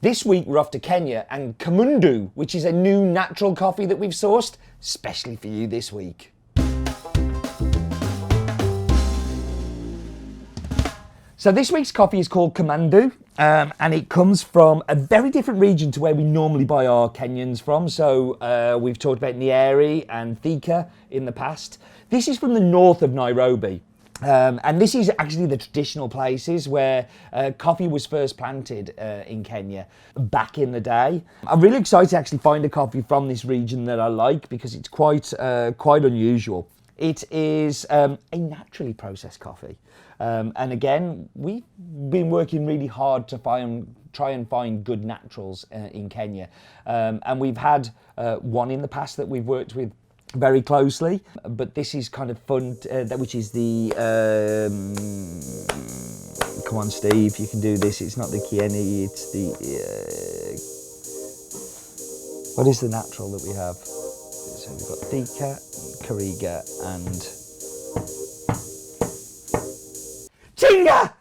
This week we're off to Kenya and Kamundu, which is a new natural coffee that we've sourced, especially for you this week. So this week's coffee is called Kamundu, and it comes from a very different region to where we normally buy our Kenyans from. So we've talked about Nyeri and Thika in the past. This is from the north of Nairobi. And this is actually the traditional places where coffee was first planted in Kenya back in the day. I'm really excited to actually find a coffee from this region that I like because it's quite unusual. It is a naturally processed coffee. And again, we've been working really hard to try and find good naturals in Kenya. And we've had one in the past that we've worked with very closely, but this is kind of fun, which is the, come on Steve, you can do this, it's not the Kieni, it's the, what is the natural that we have? So we've got Thika, Kariga and Chinga!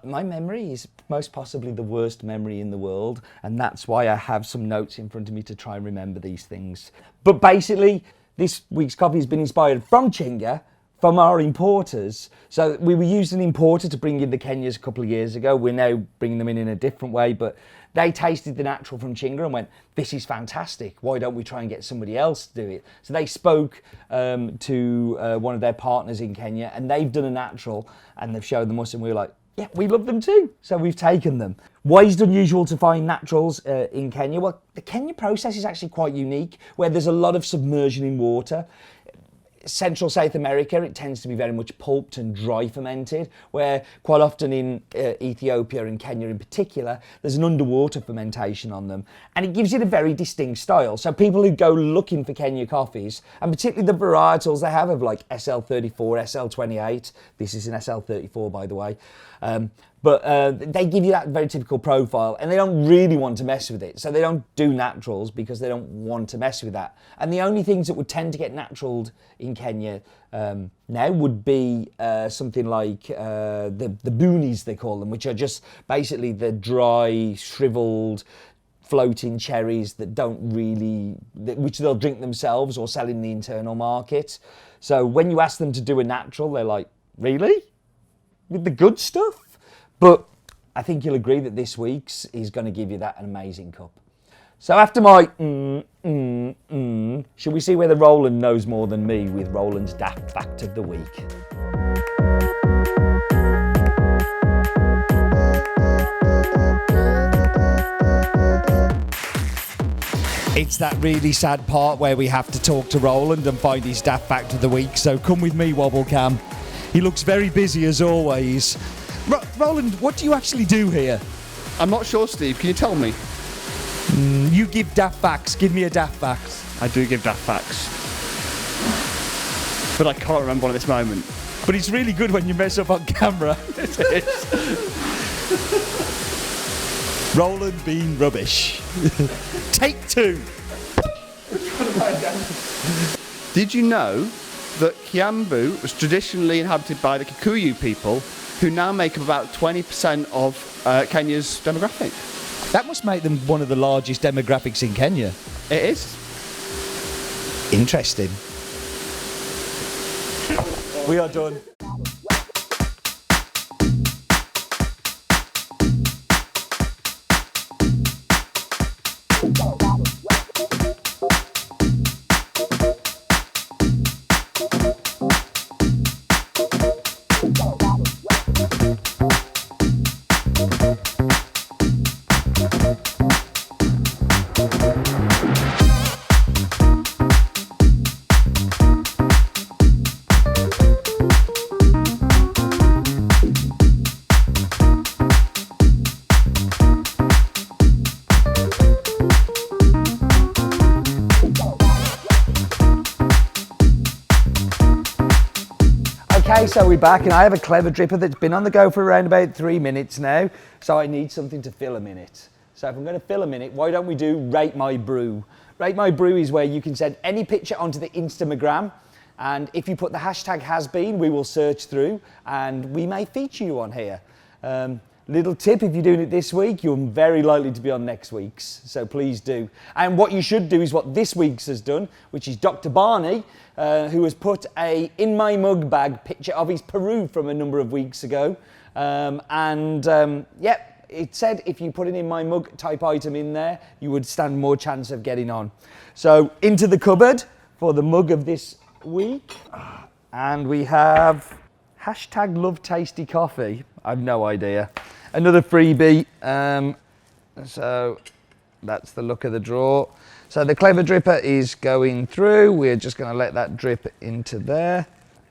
My memory is most possibly the worst memory in the world, and that's why I have some notes in front of me to try and remember these things. But basically, this week's coffee has been inspired from Chinga, from our importers. So we were using an importer to bring in the Kenyas a couple of years ago. We're now bringing them in a different way, but they tasted the natural from Chinga and went, this is fantastic. Why don't we try and get somebody else to do it? So they spoke to one of their partners in Kenya, and they've done a natural, and they've showed them us, and we were like, yeah, we love them too. So we've taken them. Why is it unusual to find naturals in Kenya? Well, the Kenya process is actually quite unique, where there's a lot of submersion in water. Central South America, it tends to be very much pulped and dry fermented, where quite often in Ethiopia and Kenya in particular, there's an underwater fermentation on them, and it gives it a very distinct style. So people who go looking for Kenya coffees, and particularly the varietals they have of like SL34, SL28, this is an SL34 by the way, but they give you that very typical profile, and they don't really want to mess with it. So they don't do naturals because they don't want to mess with that. And the only things that would tend to get naturaled in Kenya now would be something like the boonies, they call them, which are just basically the dry, shriveled, floating cherries that don't really, which they'll drink themselves or sell in the internal market. So when you ask them to do a natural, they're like, really? With the good stuff? But I think you'll agree that this week's is going to give you that an amazing cup. So after my should we see whether Roland knows more than me with Roland's daft fact of the week? It's that really sad part where we have to talk to Roland and find his daft fact of the week. So come with me, Wobblecam. He looks very busy as always. Roland, what do you actually do here? I'm not sure, Steve. Can you tell me? You give daft facts. Give me a daft fact. I do give daft facts. But I can't remember one at this moment. But it's really good when you mess up on camera. It is. Roland being rubbish. Take two. Did you know that Kiambu was traditionally inhabited by the Kikuyu people, who now make up about 20% of Kenya's demographic? That must make them one of the largest demographics in Kenya. It is. Interesting. We are done. Okay, so we're back, and I have a clever dripper that's been on the go for around about 3 minutes now, so I need something to fill a minute. So if I'm going to fill a minute, why don't we do Rate My Brew? Rate My Brew is where you can send any picture onto the Instagram, And if you put the hashtag has been, we will search through and we may feature you on here. Little tip, if you're doing it this week, you're very likely to be on next week's, so please do. And what you should do is what this week's has done, which is Dr. Barney, who has put a in my mug bag picture of his Peru from a number of weeks ago. Yep, it said if you put an in my mug type item in there, you would stand more chance of getting on. So into the cupboard for the mug of this week. And we have hashtag love tasty coffee. I've no idea. Another freebie. So that's the look of the drawer. So the clever dripper is going through. We're just going to let that drip into there.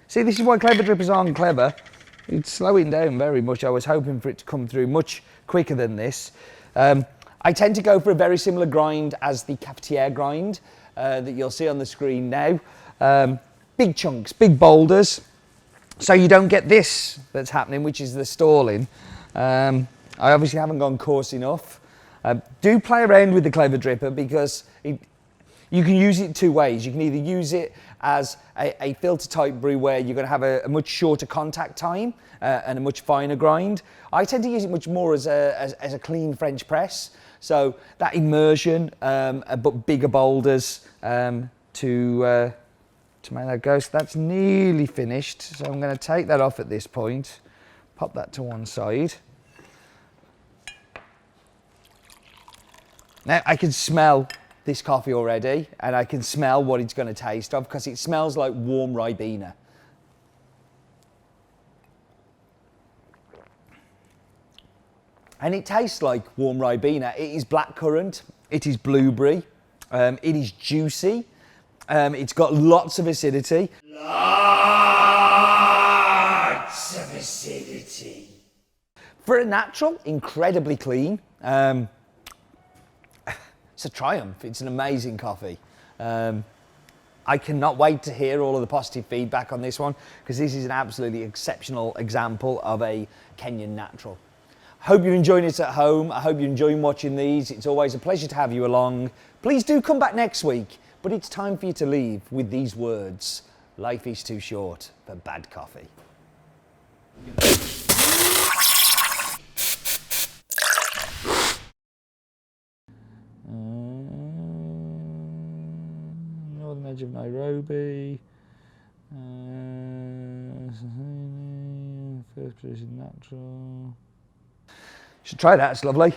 See, this is why clever drippers aren't clever. It's slowing down very much. I was hoping for it to come through much quicker than this. I tend to go for a very similar grind as the cafetiere grind that you'll see on the screen now. Big chunks, big boulders. So you don't get this that's happening, which is the stalling. I obviously haven't gone coarse enough. Do play around with the clever dripper because you can use it two ways. You can either use it as a filter type brew where you're going to have a much shorter contact time and a much finer grind. I tend to use it much more as a clean French press. So that immersion, but bigger boulders to make that go. So that's nearly finished. So I'm going to take that off at this point, pop that to one side. Now I can smell this coffee already, and I can smell what it's going to taste of because it smells like warm Ribena. And it tastes like warm Ribena. It is blackcurrant, it is blueberry, it is juicy, it's got lots of acidity. Lots of acidity. For a natural, incredibly clean. It's a triumph. It's an amazing coffee. I cannot wait to hear all of the positive feedback on this one because this is an absolutely exceptional example of a Kenyan natural. Hope you're enjoying it at home. I hope you're enjoying watching these. It's always a pleasure to have you along. Please do come back next week, but it's time for you to leave with these words. Life is too short for bad coffee. Northern edge of Nairobi. First producing natural. Should try that, it's lovely.